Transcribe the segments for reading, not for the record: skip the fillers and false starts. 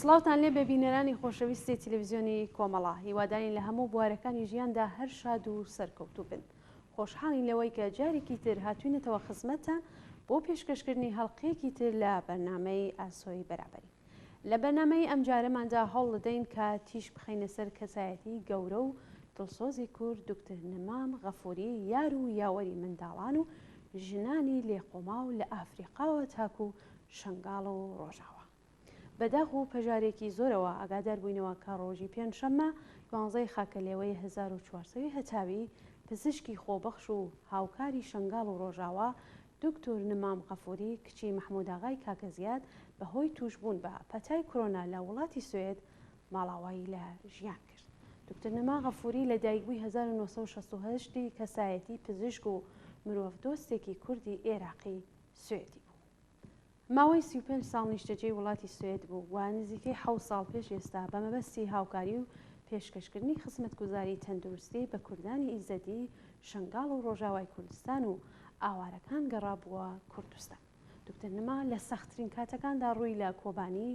سڵاوتان لێ بە بینەرانی خۆشەویستی تەلەڤیزیۆنی کۆمەڵا، هیوادارین لە هەموو بوارەکانی ژیاندا هەر شاد و سەرکەوتوو بن. خۆشحاڵین لەوەی کە جارێکی تر هاتوونەتەوە خزمەتتان بۆ پێشکەشکردنی هەڵقەیەکی تر لە بەرنامەی ئاسۆی بەرابەری. لە بەرنامەی ئەم جارەماندا هەوڵ دەدەین کە تیش بخەینە سەر کەسایەتی گەورە و دڵسۆزی کورد دکتۆر نەمام غەفووری، یار و یاوەری منداڵان و ژنانی لێقۆما و لە ئافریقاوە تاکو و شنگاڵ و ڕۆژاوە. بەداخ و پەژارێکی زۆرەوە ئاگادار بووینەوە کە ڕۆژی پێنجشەممە 12 خاکەلێوەی 1440 هەتاوی پزیشکی خۆبەخش و هاوکاری شنگاڵ و ڕۆژاوە دکتۆر نەمام غەفووری کچی مەحموود ئاغای کاکەزیاد بەهۆی توشبوون بە پەتای کۆرۆنا لە وڵاتی سوێد ماڵاوایی لە ژیان کرد. دکتۆر نەمام غەفووری لە دایکبووی 1968 کەسایەتی پزیشک و مرۆڤ دۆستێکی کوردی عێراقی سوێدی بوو. ماوەی 35 ساڵ نیشتەجێی وڵاتی سوێد بوو و نزیکەی 7 ساڵ پێش ئێستا بە مەبەستی هاوکاری و پێشکەشکردنی خزمەتگوزاری تەندروستی بە کوردانی ئیزەدی، شنگاڵ و ڕۆژاوای کوردستان و ئاوارەکان گەڕابووە کوردستان. دکتۆر نەما لە سەختترین کاتەکاندا ڕووی لە کۆبانی،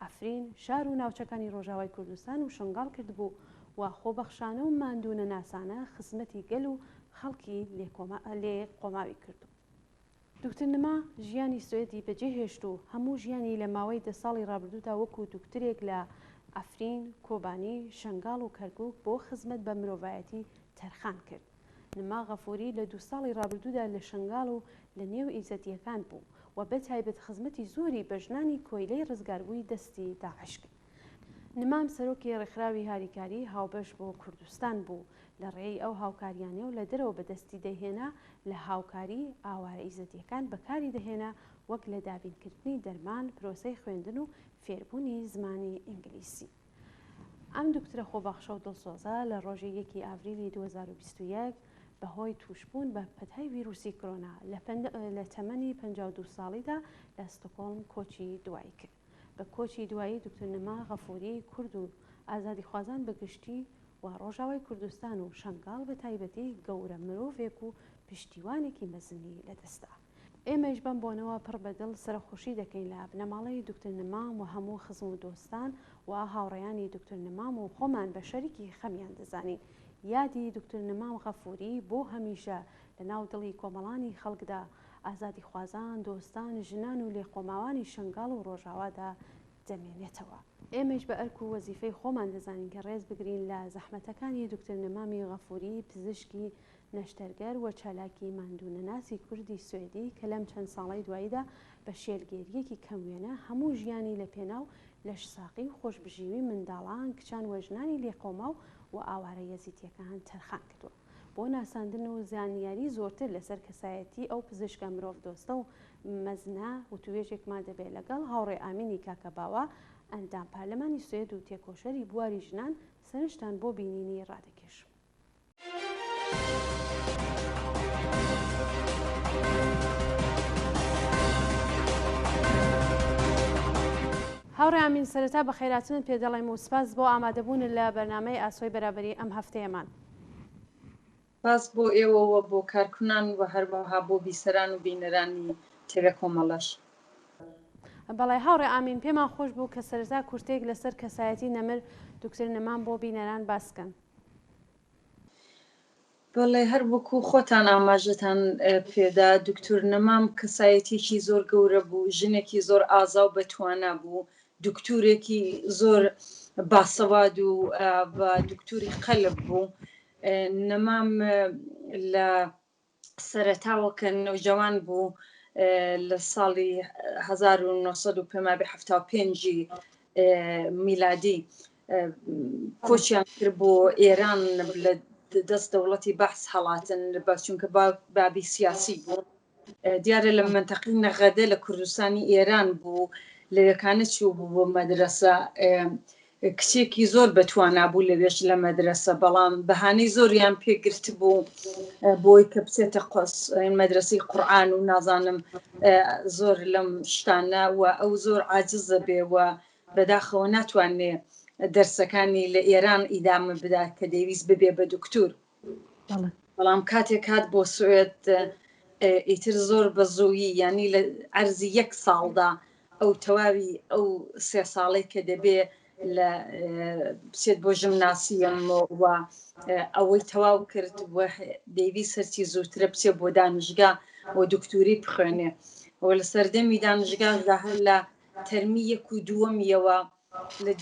ئەفرین، شار و ناوچەکانی ڕۆژاوای کوردستان و شنگاڵ کردبوو و خۆبەخشانە و ماندوونە ناسانە خزمەتی گەل و خەڵکی لێ قۆماوی کردو. دکتۆر نەما ژیانی سوێدی بەجێهێشت و هەموو ژیانی لە ماوەی 10 ساڵی ڕابردوودا وەکو دکتۆرێک لە ئەفرین، کۆبانی، شنگاڵ و کەرکووک بۆ خزمەت بە مرۆڤایەتی تەرخان کرد. نەما غەفووری لە 2 ساڵی ڕابردوودا لە شنگاڵ و لە نێو ئیزەدیەکان بوو و بەتایبەت خزمەتی زۆری بە ژنانی کۆیلەی ڕزگاربووی دەستی داعش کرد. نەمام سەرۆکی ڕێکخراوی هاریکاری هاوبەش بۆ کوردستان بوو، لە ڕێی ئەو هاوکاریانە و لە دەرەوە بەدەستی دەهێنا لە هاوکاری ئاوارە ئیزەدیەکان بەکاری دەهێنا وەک لە دابینکردنی دەرمان، پرۆسەی خوێندن و فێربوونی زمانی ئینگلیسی. ئەم دکتۆرە خۆبەخشە و دڵسۆزە لە ڕۆژی 1 ئاڤریلی 2021 بەهۆی توشبوون بە پەتای ڤیرۆسی کۆرۆنا لە تەمەنی 52 ساڵیدا لە ستۆکۆڵم کۆچی دوایی کرد. بە کۆچی دوایی دکتۆر نەما غەفووری کورد و ئازادیخوازان بەگشتی و ڕۆژاوای کوردستان و شنگاڵ بە تایبەتی گەورە مرۆڤێک و پشتیوانێکی مەزنی لەدەستا. ئێمەش بەم بۆنەوە پڕ بەدڵ سەرخۆشی دەکەین لە بنەماڵەی دکتۆر نەمام و هەموو خزم و دۆستان و هاوڕێیانی دکتۆر نەمام و خۆمان بە شەریکی خەمیان دەزانین. یادی دکتۆر نەمام غەفووری بۆ هەمیشە لە ناو دڵی کۆمەڵانی خەڵکدا، ئازادیخوازان، دۆستان، ژنان و لێقۆماوانی شنگاڵ و ڕۆژاوادا دەمێنێتەوە. ئێمەش بە ئەرک و وەزیفەی خۆمان دەزانین کە ڕێز بگرین لە زەحمەتەکانی دکتۆر نەمامی غەفووری، پزیشکی نەشتەرگەر و چالاکی ماندوونەناسی کوردی سوێدی کە لەم چەند ساڵی دواییدا بە شێلگێریەکی کەموێنە هەموو ژیانی لە پێناو لەشساقی و خۆشبژیوی منداڵان، کچان و ژنانی لێقۆما و ئاوارە یەزیدیەکان تەرخان کردووە بۆ ناساندن و زانیاری زۆرتر لەسەر کەسایەتی ئەو پزیشکە مرۆڤ دۆستە و مەزنە و توێژێکمان دەبێت لەگەڵ هاوڕێ ئامینی کاکەباوە ئەندام پارلەمانی سوێد و تێکۆشەری بواری ژنان سەرنجتان بۆ بینینی ڕادەکێشم. هاوڕێ ئامین، سەرەتا بە خێراتنت پێ دەڵێم و سپاس بۆ ئامادەبوون لە بەرنامەی ئاسۆی بەرابەری ئەم هەفتەیەمان. سپاس بۆ ئێوەوە، بۆ کارکنان و هەروەها بۆ بیسەران و بینەرانی تێوە کۆمەڵەش. بەڵێ هاوڕێ ئامین، پێمان خۆش بوو کە سەرەتا کورتێک لەسەر کەسایەتی نەمر دکتۆر نەمام بۆ بینەران باسکەن. بەڵێ هەر وەکو خۆتان ئاماژەتان پێدا، دکتۆر نەمام کەسایەتێکی زۆر گەورە بوو، ژنێکی زۆر ئازا و بەتوانە بوو، دکتورێکی زۆر باسەواد و بە دکتوری قەلب بوو. نەمام لە سەرەتاوە کە نەوجەوان بوو لە ساڵی 1975 میلادی کۆچیان کرد بۆ ئێران لە دەست دەوڵەتی بەحس هەڵاتن چونکە بابی سیاسی بوو. دیارە لە منتەقی نەغەدە لە کوردستانی ئێران بوو، لەوەکانە چوو بوو بۆ مەدرسە. کچێکی زۆر بەتوانا بوو لەوێش لە مەدرسە، بەڵام بەهانەی زۆریان پێگرت بوو بۆی کە بچێتە مەدرسەی قورئان و نازانم زۆر لەم شتانە و ئەو زۆر عاجزە بێ و بەداخەوە ناتوانێ دەرسەکانی لە ئێران ئیدامە بدات کە دەیویست ببێ بە دکتور. بەڵام کاتێک هات بۆ سوێد ئیتر زۆر بە زوویی، ینی لە عەرزی 1 ساڵدا ئەو تەواوی ئەو 3 ساڵی کە دەبێ لە بچێت بۆ ژمناسیەم و ئەوەی تەواو کرد دەیوی سەرچی زووترە بچێت بۆ دانیشگا بۆ دکتوری بخوێنێ و لە سەردەمی دانیشگا هەر لە تەرمی 1 و 2میەوە لە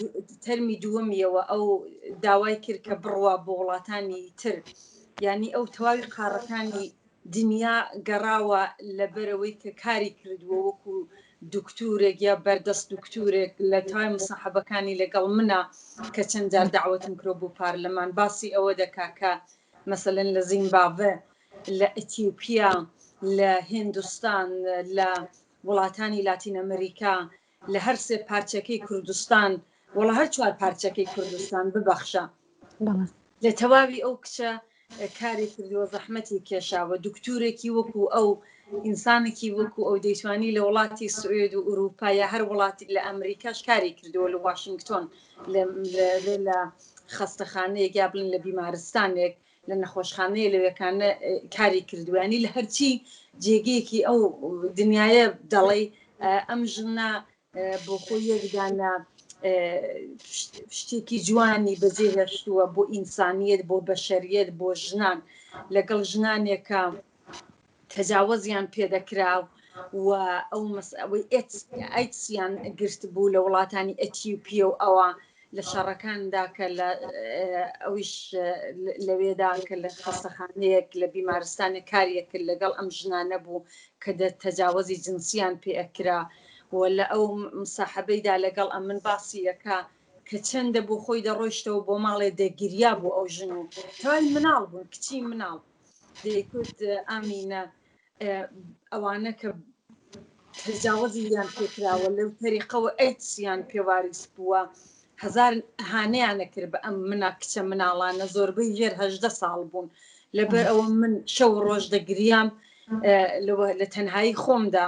تەرمی دووەمیەوە ئەو داوای کرد کە بڕوا بۆ وڵاتانی تر ینی ئەو تەواوی قارەکانی دنیا گەڕاوە لەبەرەوەی کە کاری کردووە وەکو دکتورێک یا بەردەست دکتورێک لە تای مساحبەکانی لەگەڵ منە کە چەند جار داوەتم کرۆ بۆ پارلەمان باسی ئەوە دەکا کە مەسەلەن لە زیمبابوێ لە ئەتیوپیا لە هندستان لە وڵاتانی لاتین ئەمریکا لە هەر 3 پارچەکەی کوردستان وڵا هەر 4 پارچەکەی کوردستان ببەخشە لە تەواوی ئەو کچە کاری کردووە زەحمەتی کێشاوە دکتورێکی وەکو ئەو ئینسانێکی وەکو ئەو دەیتوانی لە وڵاتی سوێد و ئوروپا یا هەر وڵاتی لە ئەمریکاش کاری کردووە لە واشنگتۆن لە خەستەخانەیەک یا بڵین لە بیمارستانێک لە نەخۆشخانەیە لەوێکانە کاری کردوانی لە هەرچی جێگەیەکی ئەو دنیاە دەڵێ ئەم ژنە بۆ خۆی یەکدانە شتێکی جوانی بەجێهێشتووە بۆ ئینسانیت بۆ بەشەریت بۆ ژنان لەگەڵ ژنانێکە تەجاوزیان پێدەکراو و ئەو مەسئلەی ئایتسیان گرت بوو لە وڵاتانی ئەتیوپیا و ئەوە لە شەڕەکاندا کە لە ئەویش لەوێدا کە لە خەستەخانەیەک لە بیمارستانی کاریەک کرد لەگەڵ ئەم ژنانە بوو کە تەجاوزی جنسیان پێ ئەکرا و لە ئەو مساحبەیدا لەگەڵ ئەم من باسیەکە کە چەندە بۆ خۆی دەڕۆیشتەوە بۆ ماڵێ دەگیریا بوو ئەو ژن و تەواوی مناڵ بوون کچی مناڵ دەیکوت ئامینە ئەوانە کە تەجاوزیان پێکراوە لەو تەریقەوە ئەیتسیان پێوارس بووە هزار هانەیانە کرد بە ئەم منە کچە مناڵانە زۆربەی ژێر 18 ساڵ بوون لەبەر ئەوە من شەو ڕۆژ دەگریام لە تەنهایی خۆمدا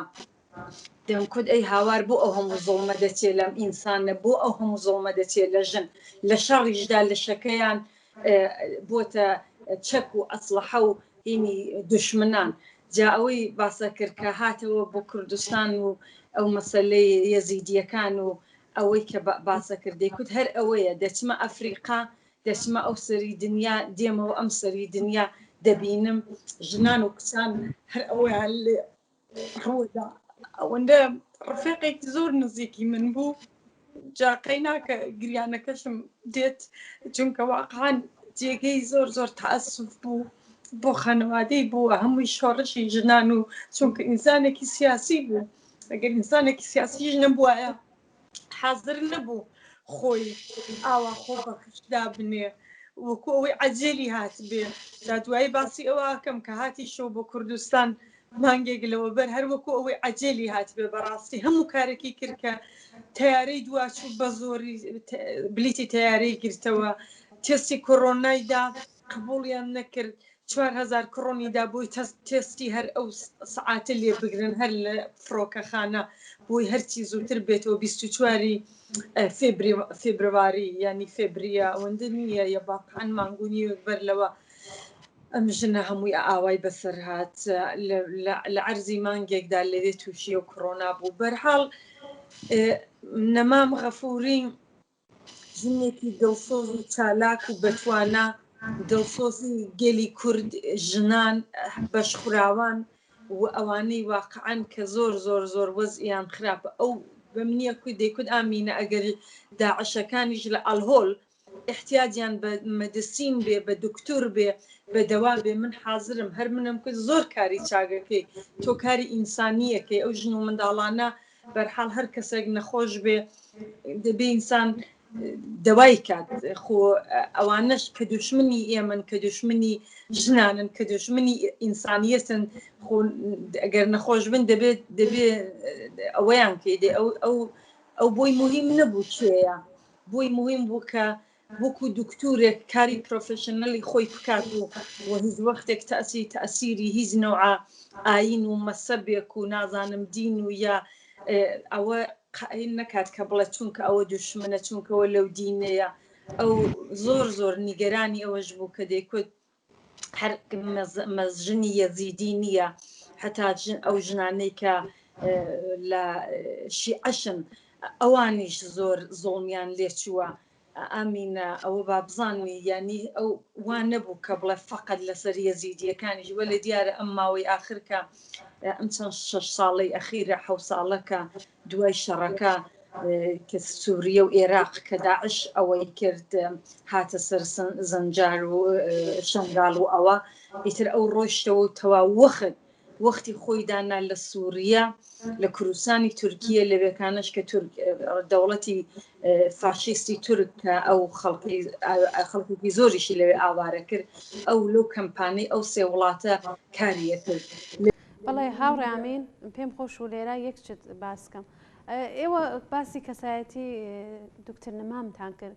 دەمکوت ئەی هاوار بۆ ئەو هەموو زۆڵمە دەچێت لەم ئینسانە بۆ ئەو هەموو زۆڵمە دەچێت لە ژن لە شەڕیشدا لە شەکەیان بۆتە چەک و ئەسلحە و هینی دشمنان جا ئەوەی باسە کرد کە هاتەوە بۆ کوردستان و ئەو مەسەلەی یەزیدیەکان و ئەوەی کە باسە کردی کوت هەر ئەوەیە دەچمە ئەفریقا دەچمە ئەو سەری دنیا دێمەوە ئەم سەری دنیا دەبینم ژنان و کچان هەر ئەوەیان لێ ڕوودا ئەوەندە ڕفێقێک زۆر نزیکی من بوو جاقەی ناکە گریانەکەشم دێت چونکە واقعان جێگەی زۆر زۆر تەئەسف بوو بۆ خانەوادەی بووە هەمووی شۆڕشی ژنان و چونکە ئینسانێکی سیاسی بوو ئەگەر ئینسانێکی سیاسیش نەبووایە حاضر نەبوو خۆی ئاوا خۆ بەخشدا بنێ وەکو ئەوەی عەجێلی هات بێ جا دوایی باسی ئەوەکەم کە هاتی شۆ بۆ کوردستان مانگێک لەوە بەر هەر وەکو ئەوەی عەجێلی هات بێ بەڕاستی هەموو کارێکی کرد کە تەیارەی دواچوو بە زۆری بلیتی تەیارەی گرتەوە تێستی کۆڕۆنایدا قبوڵیان نەکرد 4000 کڕۆنیدا بۆی تێستی هەر ئەو سعاتە لێ بگرن هەر لە فڕۆکەخانە بۆی هەرچی زووتر بێتەوە 24 فێبرواری ینی فێبریە ئەوەندە نییە یە باقعان مانگونی بەر لەوە ئەم ژنە هەمووی ئاوای بەسەر هات لە عەرزی مانگێکدا لەوێ تووشی و کڕۆنا بوو بەرحاڵ نەمام غەفووری ژنێکی دڵسۆز و چالاک و بەتوانە دڵسۆزی گەلی کورد ژنان بەشخوراوان و ئەوانەی واقعان کە زۆر زۆر زۆر وەزئیان خراپە ئەو بە منیە کوی دەیکوت ئامینە ئەگەر داعشەکانیش لە ئەلهۆڵ احتیاجیان بە مەدەسین بێ بە دکتۆر بێ بە دەوا بێ من حاضرم هەر منم کرد زۆر کاری چاگەکەی تۆ کاری ئینسانیەکەی ئەو ژن و منداڵانە بەرحاڵ هەر کەسێک نەخۆش بێ دەبێ ئینسان دەوای کات خۆ ئەوانەش کە دوشمنی ئێمن کە دوشمنی ژنانن کە دوشمنی ئینسانیەتن ئەگەر نەخۆش بن دەبێت ئەوەیان کێدێ ئەو بۆی مهم نەبوو چێە بۆی مهم بوو کە وەکو دکتورێک کاری پرۆفشنەلی خۆی بکات و هیچ وەختێک تەئسیری هیچ نەوعە ئاین و مەسەبێک و نازانم دین و یا ئەوە قائل نەکات کە بڵێ چونکە ئەوە دوشمنە چونکەوە لەو دینەیە ئەو زۆر زۆر نیگەرانی ئەوەش بوو کە دەیکوت هەر مەژنی یەزیدی نییە هەتا ئەو ژنانەی کە لە شیعەشن ئەوانیش زۆر زۆڵمیان لێچووە ئامینە ئەوە با بزانانی ینی ئەو وان نەبوو کە بڵێ فقط لەسەر یەزیدیەکانیش وە لە دیارە ئەم ماوەی آخرکە ئەم چەند 6 ساڵەی ئەخیرە 7 ساڵەکە دوای شەڕەکە کە سووریە و عێراق کە داعش ئەوەی کرد هاتە سەر زەنجار و شنگال و ئەوە ئیتر ئەو ڕۆیشتەوە و تەوا وەختی خۆی دانا لە سووریا لە کوردستانی تورکیە لەوێکانش کە دەوڵەتی فاشیستی تورکە ئەو خەڵکی زۆریشی لەوێ ئاوارە کرد ئەو لەو کەمپانیای ئەو سێ وڵاتە کاریە کرد. بەڵێ هاوڕێمین پێم خۆش و لێرە یەکچت باسکەم ئێوە باسی کەسایەتی دکتۆر نەمامتان کرد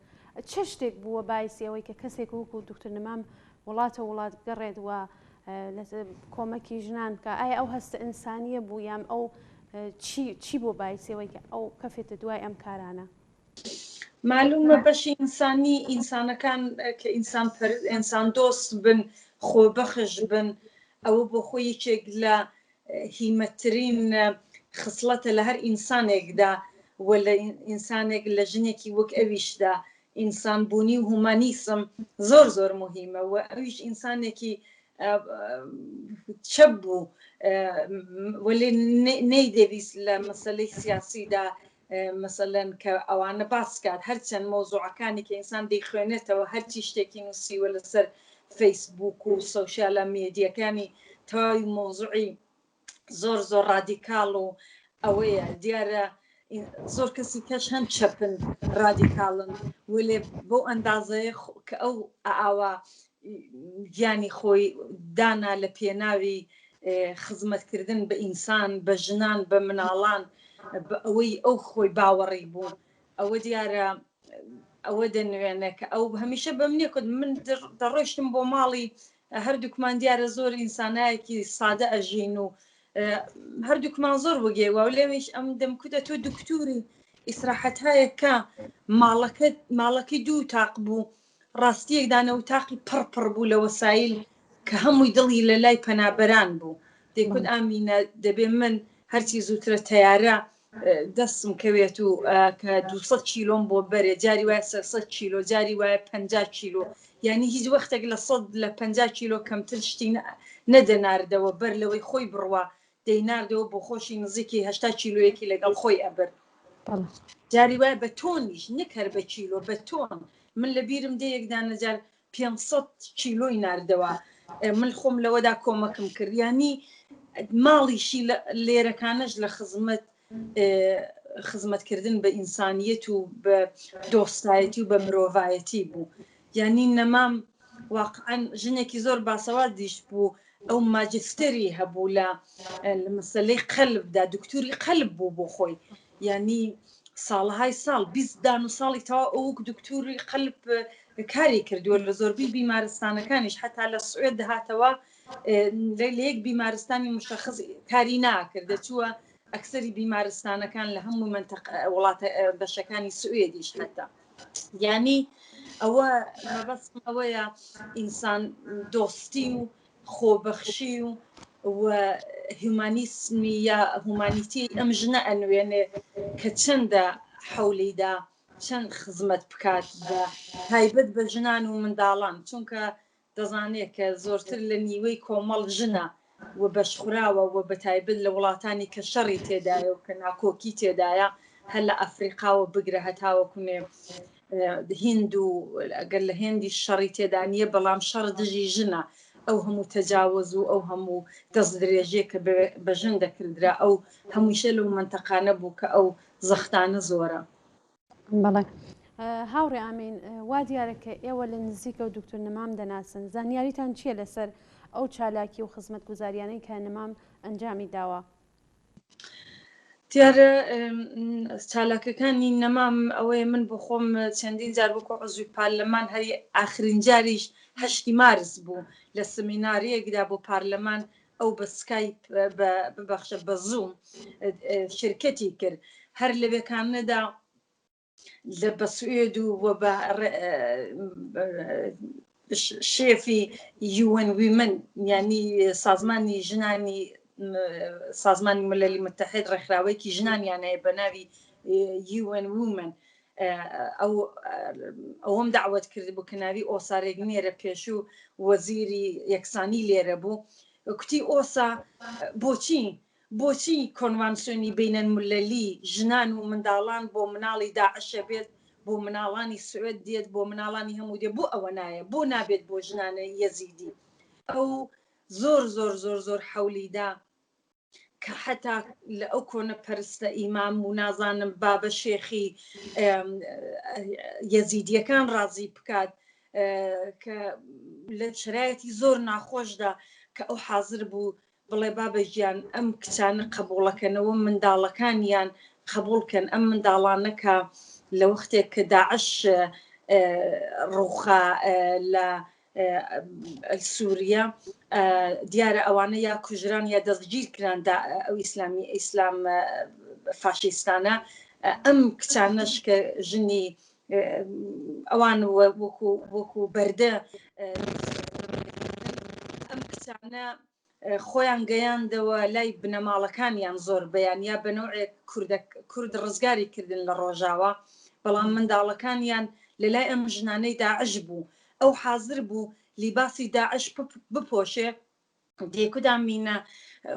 چه شتێک بووە باعسی ئەوەی کە کەسێک وەکو دکتۆر نەمام وڵاتە وڵات گەڕێت وە کۆمەکی ژنان کە ئایا ئەو هەستە ئینسانیە بوو یان ئەو چی بۆ باعسیەوەی کە ئەو کەفێتە دوای ئەم کارانە؟ معلومە بەشی ئینسانی ئینسانەکان کە ئینسان دۆست بن خۆبەخش بن ئەوە بۆ خۆی یەکێک لە هیمەترین خصلەتە لە هەر ئینسانێکدا و لە ئینسانێک لە ژنێکی وەک ئەویشدا ئینسان بوونی و هومانیسم زۆر مهمە و ئەویش ئینسانێکی چەب بوو وەلێ نەیدەویست لە مەسەلەی سیاسیدا مثلەن کە ئەوانە باسکات هەرچەند مۆزوعەکانی کە ئینسان دەیخوێنێتەوە هەرچی شتێکی نووسیوە لەسەر فەیسبوک و سۆشیالە میدیەکانی تەواوی مۆزوعی زۆر ڕادیکاڵ و ئەوەیە دیارە زۆر کەسی کەش هەم چەپن ڕادیکاڵن وێ بۆ ئەندازەیە کە ئەو ئاوا گیانی خۆی دانا لە پێناوی خزمەتکردن بە ئینسان بە ژنان بە مناڵان ئەوەی ئەو خۆی باوەڕی بوو ئەوە دیارە ئەوە دەنوێنە کە ئەو هەمیشە بە منێ کود من دەڕۆشتم بۆ ماڵی هەردووکمان دیارە زۆر ئینسانایەکی سادە ئەژین و هەردووکمان زۆر وەگەیەوە لێویش ئەم دەمکودە تۆ دکتوری ئیسراحەت هەیە کە ماڵەکەی دوو تاق بوو ڕاستیەکدانە و تاقی پڕ بوو لە وەسایل کە هەمووی دڵی لە لای پەنابەران بوو دەیکوت ئامینە دەبێ من هەرچی زووترە تەیارە دەستم کەوێت و کە 200 کیلۆم بۆ بەرێ جاری وایە 300 کیلۆ جاری وایە 50 کیلۆ یعنی هیچ وەختێک لە 50 کیلۆ کەمتر شتی نەدەناردەوە بەر لەوەی خۆی بڕوە دەیناردەوە بۆ خۆشی نزیکی 80 کیلۆیەکی لەگەڵ خۆی ئەبەر جاری وایە بە تۆنیش نەکەر بە کیلۆ بە تۆن من لە بیرم دەیەکدانەجار 500 کیلۆی ناردەوە من خۆم لەوەدا کۆمەکم کردیانی ماڵیشی لێرەکانش لە خزمەتکردن بە ئینسانیەت و بە دۆستایەتی و بە مرۆڤایەتی بوو یعنی نەمام واقعاً ژنێکی زۆر باسەوات دیش بوو ئەو ماجستری هەبوو لە مەسەلەی قەلبدا دکتوری قەلب بوو بۆ خۆی یعنی ساڵهای ساڵ 20 ساڵی تەوا ئەو دکتوری قەلب کاری کردووە لە زۆربەی بیمارستانەکانیش حتا لە سوێد دەهاتەوە لە یەک بیمارستانی مشخص کاری ناکردە چووە ئەکسەری بیمارستانەکان لە هەموو منتەقە وڵاتە بەشەکانی سوێدیش حتا یعنی ئەوە مەبەستم ئەوەیە ئینسان دۆستی و خۆبەخشی و هیومانیسمی یا هومانیتی ئەم ژنە ئەنوێنێ کە چەندە حەولیدا چەند خزمەت بکات بە تایبەت بە ژنان و منداڵان چونکە دەزانێت کە زۆرتر لە نیوەی کۆمەڵ ژنە و بەشخراوە و بە تایبەت لە وڵاتانی کە شەڕی تێدایە و کە ناکۆکی تێدایە هەر لە ئەفریقاوە بگرە هەتاوەکوێ هند و ئەگەر لە هێندی شەڕی تێدانیە بەڵام شەڕ دژی ژنە ئەو هەموو تەجاوز و ئەو هەموو دەست درێژێ کە بە ژن دەکردرا ئەو هەمووشە لەو منتەقانە بوو کە ئەو زەختانە زۆرە. بەڵێ هاوڕێ ئامین وا دیارە کە ئێوە لە نزیکە و دکتۆر نەمام دەناسن زانیاریتان چییە لەسەر ئەو چالاکی و خزمەت گوزاریانەی کە نەمام ئەنجامی داوە؟ دیارە چالاکەکانی نەمام ئەوەیە من بۆ خۆم چەندین جار بکۆ عزوی پارلەمان هەری ئاخرین جاریش 8 مارس بوو لە سمیناریەکدا بۆ پارلەمان ئەو بە سکایپ ببەخشە بە زووم شرکەتی کرد هەر لەوێکانەدا لە بە سوێد و بە شێفی UN Women یعنی سازمانی ژنانی سازمانی ملەلی متحد ڕێکخراوەیەکی ژنانیانەیە بە ناوی UN Women ئەوەم داوت کرد بوو کە ناوی ئۆسارێک نێرە پێشوو وەزیری یەکسانی لێرە بوو کوتی ئۆسا بۆچی کۆنڤانسیۆنی بینەن ملەلی ژنان و منداڵان بۆ مناڵی داعشە بێت بۆ مناڵانی سوێد دێت بۆ مناڵانی هەموو دێ بۆ ئەوە نایە بۆ نابێت بۆ ژنانە یەزیدی ئەو زۆر حەولیدا کە حتا لە ئەو کۆنە پەرستە ئیمام و نازانم بابە شێخی یەزیدیەکان ڕازی بکات کە لە شرایەتی زۆر ناخۆشدا کە ئەو حاضر بوو بڵێ بابە ژیان ئەم کچانە قبوڵەکەنەوە منداڵەکانیان قبولکەن ئەم منداڵانە کە لە وەختێک کە داعش ڕووخا لە سووریا دیارە ئەوانە یا کوژران یا دەستگیر کراندا ئەو ئیسلام فاشیستانە ئەم کچانەش کە ژنی ئەوان وەکو بەردە ئەم کچانە خۆیان گەیاندەوە لای بنەماڵەکانیان زۆر بەیان یا بەنەوعێک کورد ڕزگاری کردن لە ڕۆژاوە بەڵام منداڵەکانیان لەلای ئەم ژنانەی داعش بوو ئەو حاضر بوو لیباسی داعش بپۆشێ دێکودام مینە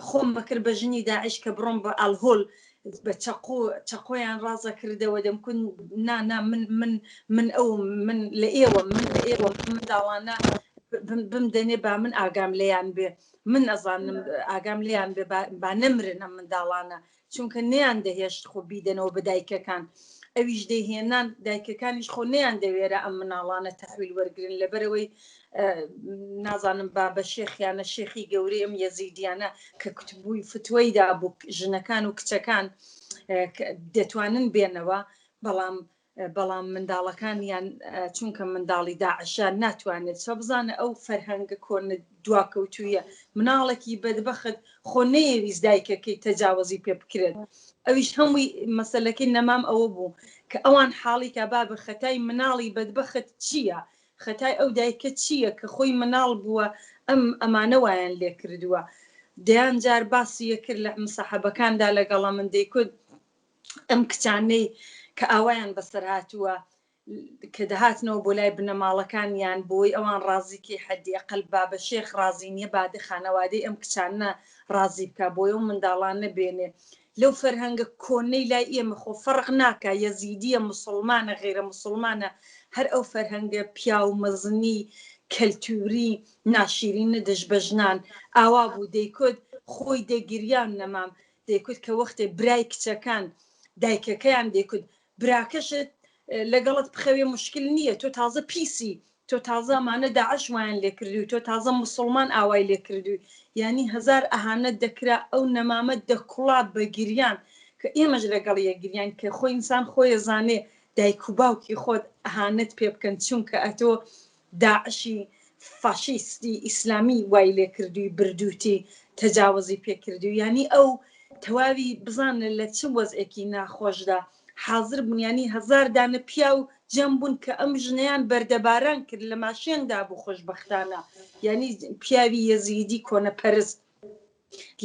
خۆم بەکرد بە ژنی داعش کە بڕۆم بە ئالهۆل بە چەقۆیان ڕازە کردەوە دەمکن نانا من لە ئێوە منداڵانە بمدەنێ با من ئاگام لێیان بێ من ئەزانم ئاگام لێیان بێ با نەمرن ئەم منداڵانە چونکە نەیان دەهێشت خۆ بیدەنەوە بە دایکەکان ئەویش دەیهێنان دایکەکانیش خۆ نەیان دەوێرە ئەم مناڵانە تەحویل وەرگن لەبەرەوەی نازانم با بە شێخیانە شێخی گەورەی ئەم یەزیدیانە کە کتبووی فتوەیدا بوو ژنەکان و کچەکان دەتوانن بێنەوە بەڵام منداڵەکانیان چونکە منداڵی داعشە ناتوانێت سە بزانە ئەو فەرهەنگە کۆنە دواکەوتویە مناڵێکی بەدبەخت خۆ نەیەویست دایکەکەی تەجاوزی پێ بکرێت ئەویش هەمووی مەسەلەکەی نەمام ئەوە بوو کە ئەوان حاڵی کە با بە خەتای مناڵی بەدبەخت چییە خەتای ئەو دایکە چییە کە خۆی مناڵ بووە ئەمانە وایان لێ کردووە دەیان جار باسی کرد لە مسەحەبەکاندا لەگەڵە من دەیکوت ئەم کچانەی کە ئاوایان بەسەر هاتووە کە دەهاتنەوە بۆ لای بنەماڵەکانیان بۆی ئەوان ڕازیکی حەدی ئەقل با بە شێخ ڕازی نییە بادە خانەوادەی ئەم کچانە ڕازی بکە بۆی ئەو منداڵانە بێنێ لەو فەرهەنگە کۆنەی لای ئێمە خۆ فەرق ناکە یەزیدیە مسلمانە غیرە مسلمانە هەر ئەو فەرهەنگە پیا و مەزنی کەلتوری ناشیرینە دەش بە ژنان ئاوا بوو دەیکوت خۆی دەگیریان نەمام دەیکوت کە وەختێ برای کچەکان دایکەکەیان دەیکوت براکەشت لەگەڵت بخەوێ مشکل نییە تۆ تازە پیسی تۆ تازە ئەمانە داعش وایان لێ کردووی تۆ تازە مسلمان ئاوای لێ کردووی یعنی هزار ئەهانەت دەکرا ئەو نەمامە دەکوڵات بە گریان کە ئێمەش لەگەڵ یەکگریان کە خۆی ئینسان خۆی زانێ دایک و باوکی خۆت ئەهانەت پێ بکەن چونکە ئەتۆ داعشی فاشیستی ئیسلامی وای لێ کردووی بردووتی تەجاوزی پێکردووی ینی ئەو تەواوی بزانە لە چ وەزئێکی ناخۆشدا حاضر بوونیانی هزار دانە پیا و جەم بوون کە ئەم ژنەیان بەردەباران کرد لە ماشێندا بوو خۆشبەختانە ینی پیاوی یەزیدی کۆنە پەرست